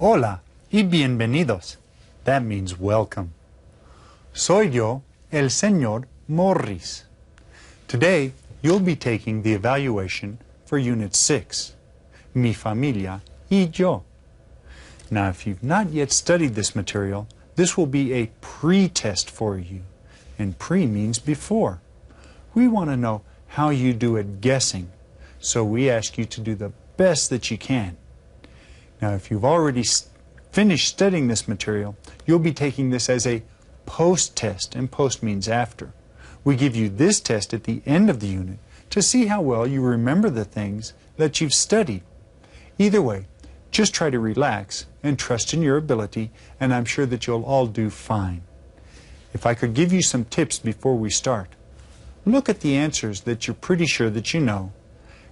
Hola y bienvenidos. That means welcome. Soy yo, el señor Morris. Today, you'll be taking the evaluation for Unit 6, Mi familia y yo. Now, if you've not yet studied this material, this will be a pre-test for you. And pre means before. We want to know how you do at guessing, so we ask you to do the best that you can. Now, if you've already finished studying this material, you'll be taking this as a post-test, and post means after. We give you this test at the end of the unit to see how well you remember the things that you've studied. Either way, just try to relax and trust in your ability, and I'm sure that you'll all do fine. If I could give you some tips before we start, look at the answers that you're pretty sure that you know,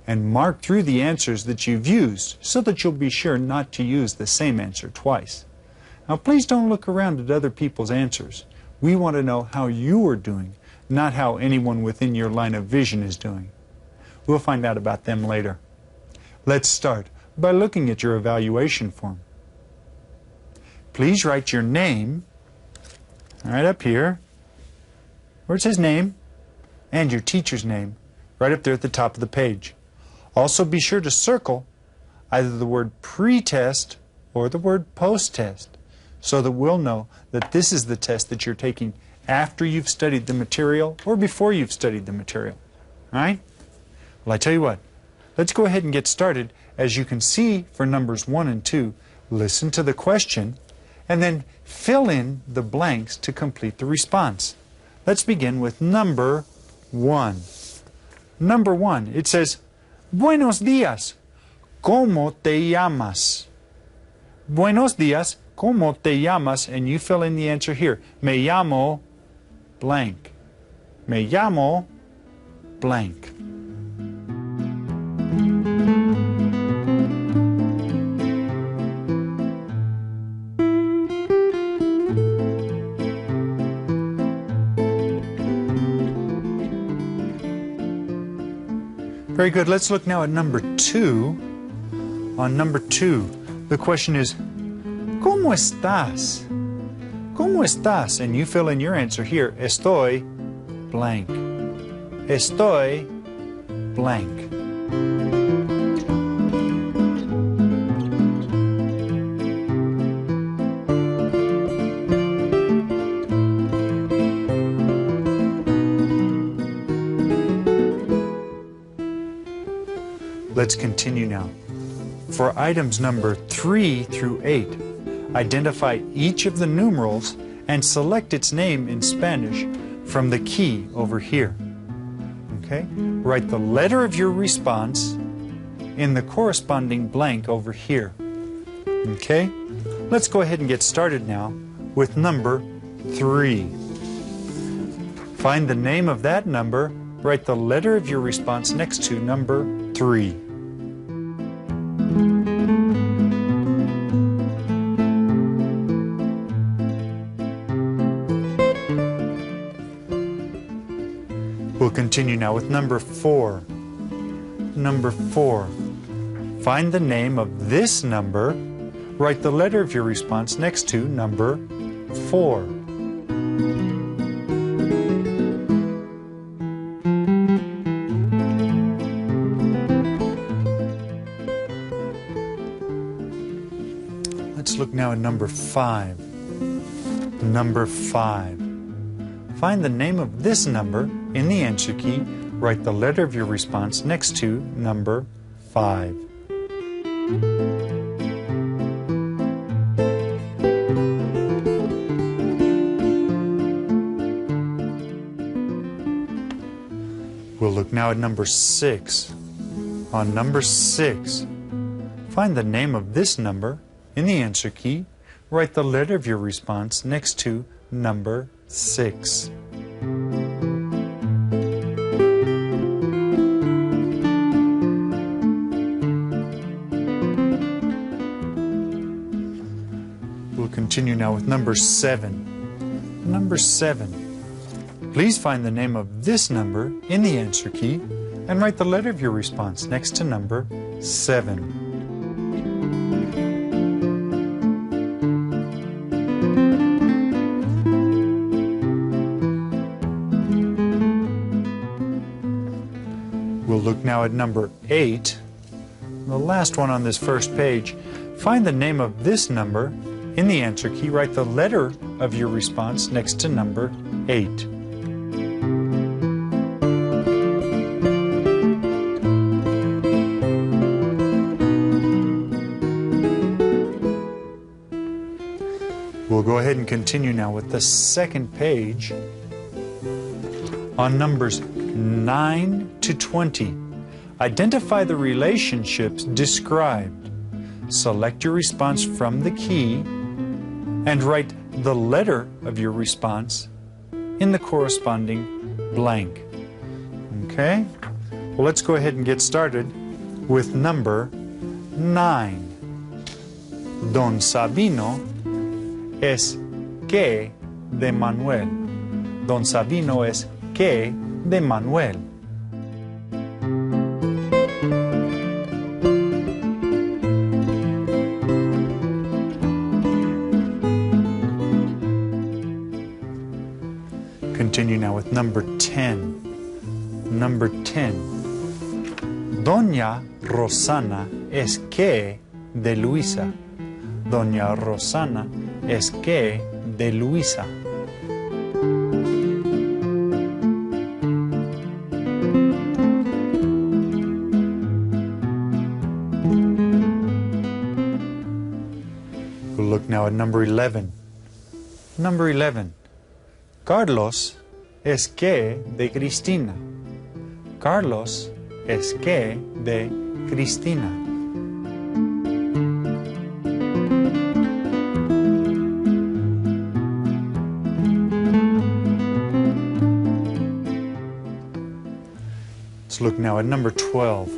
and mark through the answers that you've used so that you'll be sure not to use the same answer twice. Now, please don't look around at other people's answers. We want to know how you are doing, not how anyone within your line of vision is doing. We'll find out about them later. Let's start by looking at your evaluation form. Please write your name right up here, where it says name, and your teacher's name right up there at the top of the page. Also be sure to circle either the word pre-test or the word post-test so that we'll know that this is the test that you're taking after you've studied the material or before you've studied the material. All right? Well, I tell you what, let's go ahead and get started. As you can see for numbers 1 and 2, listen to the question and then fill in the blanks to complete the response. Let's begin with number 1. Number 1, it says, Buenos días, ¿cómo te llamas? Buenos días, ¿cómo te llamas? And you fill in the answer here. Me llamo blank. Me llamo blank. Very good. Let's look now at number 2. On number 2, the question is, ¿Cómo estás? ¿Cómo estás? And you fill in your answer here. Estoy blank. Estoy blank. Let's continue now. For items number 3 through 8, identify each of the numerals and select its name in Spanish from the key over here. Okay? Write the letter of your response in the corresponding blank over here. Okay? Let's go ahead and get started now with number 3. Find the name of that number, write the letter of your response next to number 3. We'll continue now with number 4. Number 4. Find the name of this number, write the letter of your response next to number 4. Let's look now at number 5. Number 5. Find the name of this number in the answer key, write the letter of your response next to number 5. We'll look now at number 6. On number 6, find the name of this number in the answer key, write the letter of your response next to number 6. We'll continue now with number 7. Number 7. Please find the name of this number in the answer key and write the letter of your response next to number 7. Look now at number 8, the last one on this first page. Find the name of this number in the answer key. Write the letter of your response next to number 8. We'll go ahead and continue now with the second page on numbers 9 to 20. Identify the relationships described. Select your response from the key and write the letter of your response in the corresponding blank. Okay? Well, let's go ahead and get started with number 9. Don Sabino es que de Manuel. Don Sabino es que de Manuel. Continue now with number 10. Number 10. Doña Rosana es que de Luisa. Doña Rosana es que de Luisa. We'll look now at number 11. Number 11. Carlos es que de Cristina. Carlos es que de Cristina. Let's look now at number 12.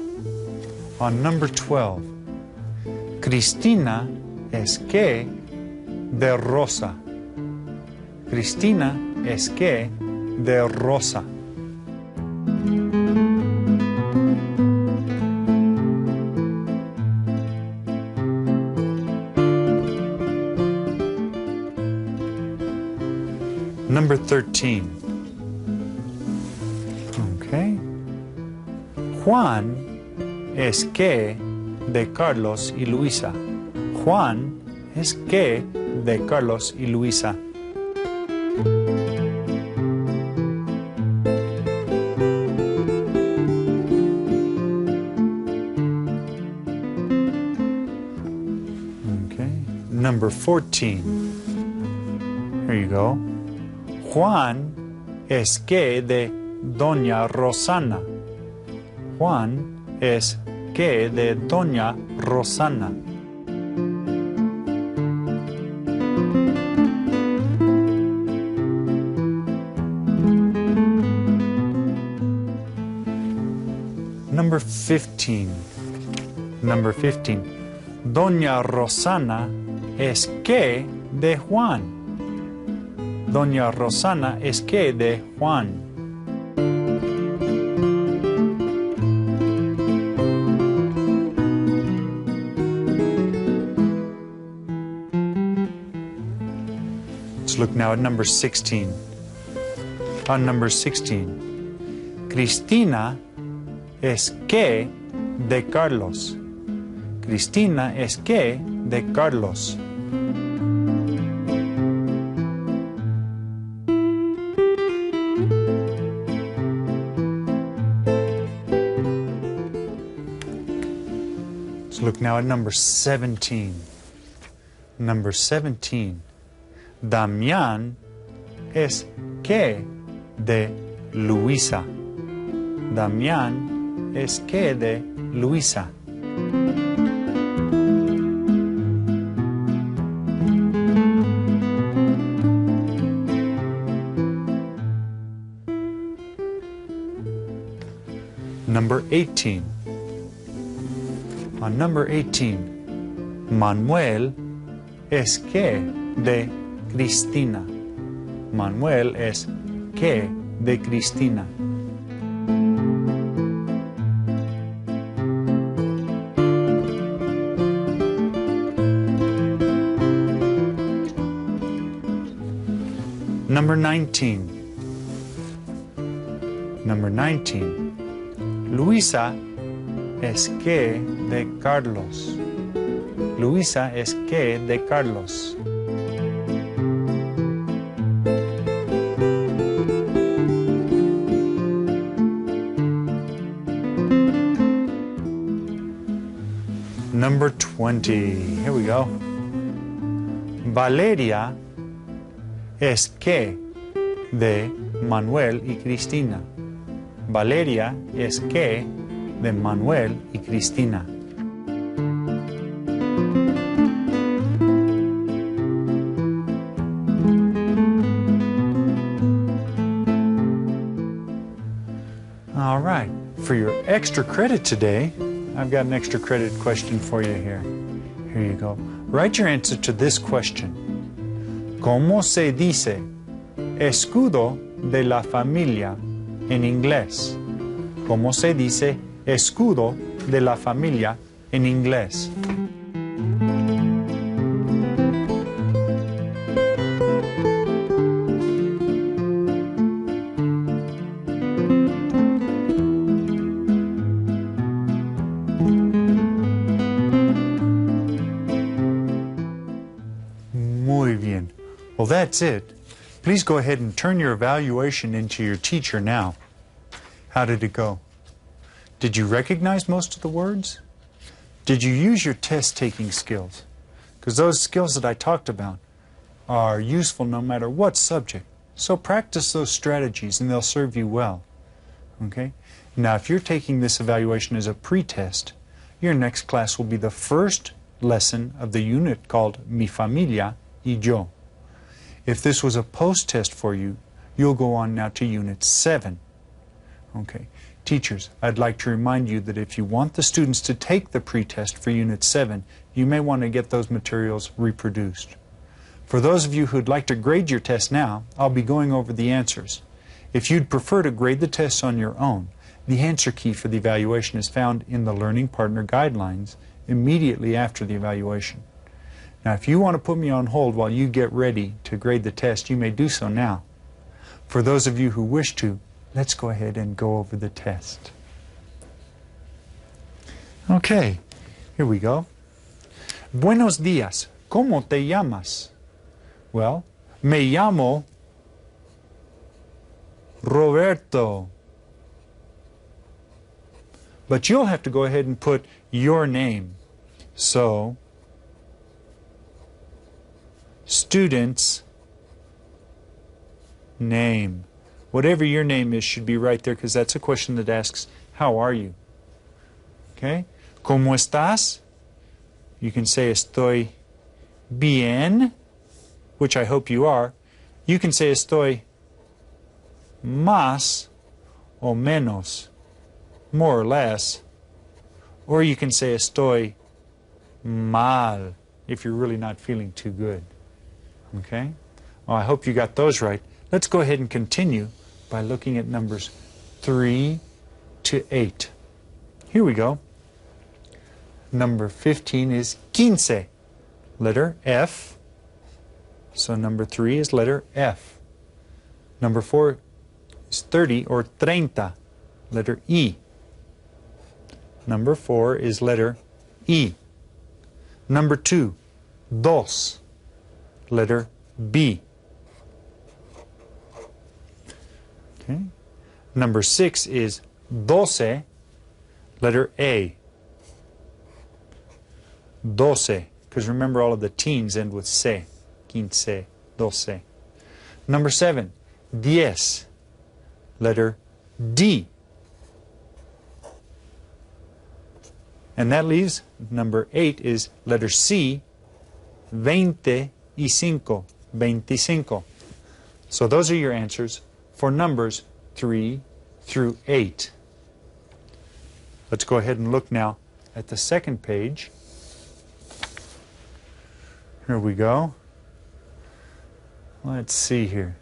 On number 12, Cristina es que de Rosa. Cristina es que de Rosa. Number 13. Okay. Juan es que de Carlos y Luisa. Juan es que de Carlos y Luisa. Okay. Number 14. Here you go. Juan es que de Doña Rosana. Juan es que de Doña Rosana. Number 15. Number 15. Doña Rosana es que de Juan. Doña Rosana es que de Juan. Let's look now at number 16. On number 16, Cristina es que de Carlos. Cristina es que de Carlos. Let's look now at number 17. Number 17. Damián es que de Luisa. Damián es que de Luisa. Number 18. On number 18, Manuel es que de Cristina. Manuel es que de Cristina. Number 19. Number 19. Luisa es que de Carlos. Luisa es que de Carlos. Number 20. Here we go. Valeria es que de Manuel y Cristina. Valeria es que de Manuel y Cristina. All right, for your extra credit today, I've got an extra credit question for you here. Here you go. Write your answer to this question. ¿Cómo se dice escudo de la familia en inglés? ¿Cómo se dice escudo de la familia en inglés? Muy bien. Well, that's it. Please go ahead and turn your evaluation into your teacher now. How did it go? Did you recognize most of the words? Did you use your test-taking skills? Because those skills that I talked about are useful no matter what subject. So practice those strategies and they'll serve you well. Okay? Now, if you're taking this evaluation as a pre-test, your next class will be the first lesson of the unit called Mi Familia y Yo. If this was a post-test for you, you'll go on now to Unit 7. Okay. Teachers, I'd like to remind you that if you want the students to take the pre-test for Unit 7, you may want to get those materials reproduced. For those of you who'd like to grade your test now, I'll be going over the answers. If you'd prefer to grade the tests on your own, the answer key for the evaluation is found in the Learning Partner Guidelines immediately after the evaluation. Now, if you want to put me on hold while you get ready to grade the test, you may do so now. For those of you who wish to, let's go ahead and go over the test. Okay, here we go. Buenos días. ¿Cómo te llamas? Well, me llamo Roberto. But you'll have to go ahead and put your name. So, student's name. Whatever your name is should be right there because that's a question that asks, how are you? Okay? ¿Cómo estás? You can say estoy bien, which I hope you are. You can say estoy más o menos, more or less. Or you can say estoy mal if you're really not feeling too good. Okay? Well, I hope you got those right. Let's go ahead and continue by looking at numbers 3 to 8. Here we go. Number 15 is quince, letter F. So number 3 is letter F. Number 4 is 30 or treinta, letter E. Number 4 is letter E. Number 2, dos, letter B. Okay. Number 6 is doce, letter A. Doce, because remember all of the teens end with se. Quince, doce. Number 7, diez, letter D. And that leaves number 8 is letter C, veinte y cinco, veinticinco. So those are your answers for numbers 3 through 8. Let's go ahead and look now at the second page. Here we go. Let's see here.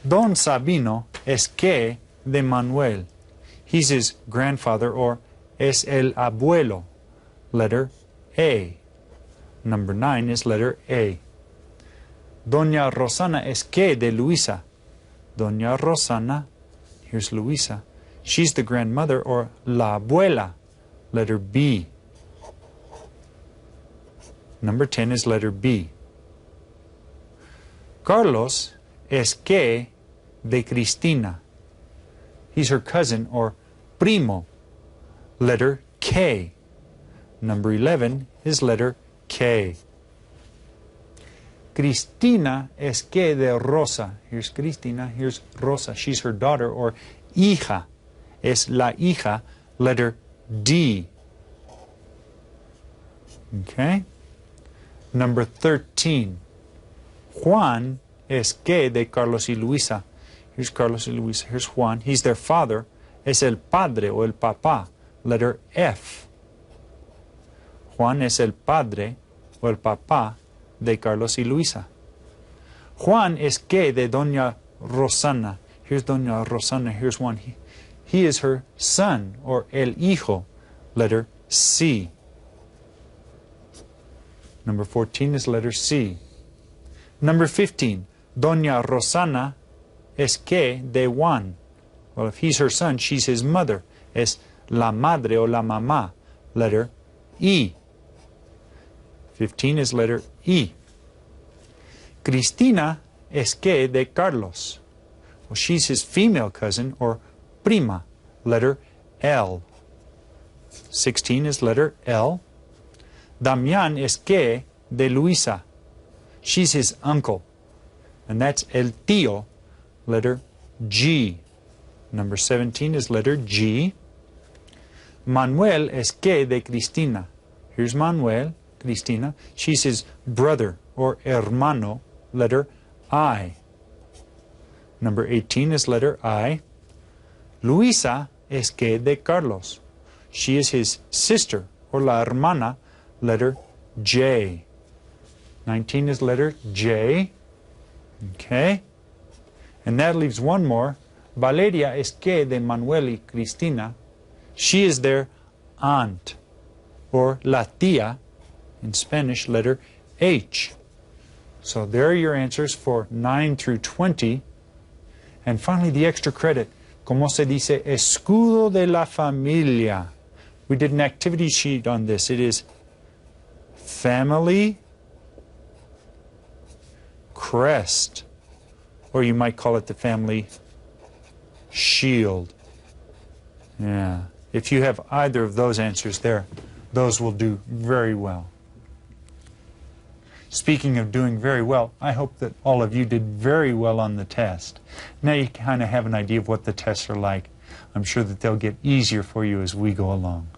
Don Sabino es que de Manuel. He's his grandfather, or es el abuelo, letter A. Number 9 is letter A. Doña Rosana es que de Luisa. Doña Rosana, here's Luisa, She's the grandmother, or la abuela, letter B. Number 10 is letter B. Carlos es que de Cristina. He's her cousin, or primo, letter K. Number 11 is letter K. Cristina es que de Rosa. Here's Cristina, here's Rosa. She's her daughter, or hija. Es la hija, letter D. Okay? Number 13. Juan es que de Carlos y Luisa. Here's Carlos y Luisa. Here's Juan. He's their father. Es el padre o el papá. Letter F. Juan es el padre o el papá de Carlos y Luisa. Juan es que de Doña Rosana. Here's Doña Rosana. Here's Juan. He is her son, or el hijo. Letter C. Number 14 is letter C. Number 15. Doña Rosana es que de Juan. Well, if he's her son, she's his mother. Es la madre o la mamá. Letter E. 15 is letter E. Cristina es que de Carlos. Well, she's his female cousin, or prima. Letter L. 16 is letter L. Damián es que de Luisa. She's his uncle. And that's el tío, letter G. Number 17 is letter G. Manuel es que de Cristina. Here's Manuel, Cristina. She's his brother, or hermano, letter I. Number 18 is letter I. Luisa es que de Carlos. She is his sister, or la hermana, letter J. 19 is letter J. Okay? And that leaves one more. Valeria es que de Manuel y Cristina. She is their aunt, or la tía, in Spanish, letter H. So there are your answers for 9 through 20. And finally, the extra credit. Como se dice, escudo de la familia. We did an activity sheet on this. It is family crest, or you might call it the family shield. Yeah. If you have either of those answers there, those will do very well. Speaking of doing very well, I hope that all of you did very well on the test. Now you kind of have an idea of what the tests are like. I'm sure that they'll get easier for you as we go along.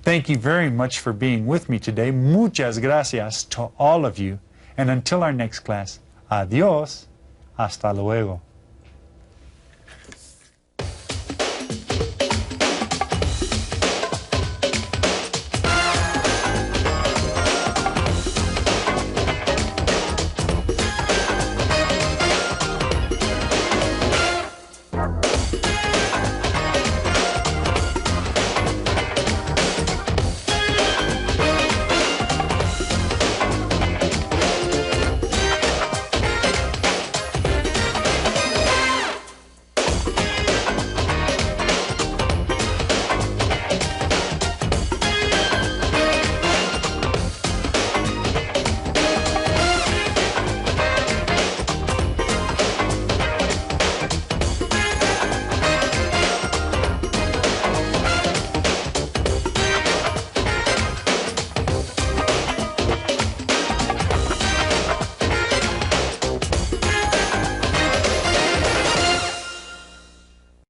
Thank you very much for being with me today. Muchas gracias to all of you. And until our next class, adiós, hasta luego.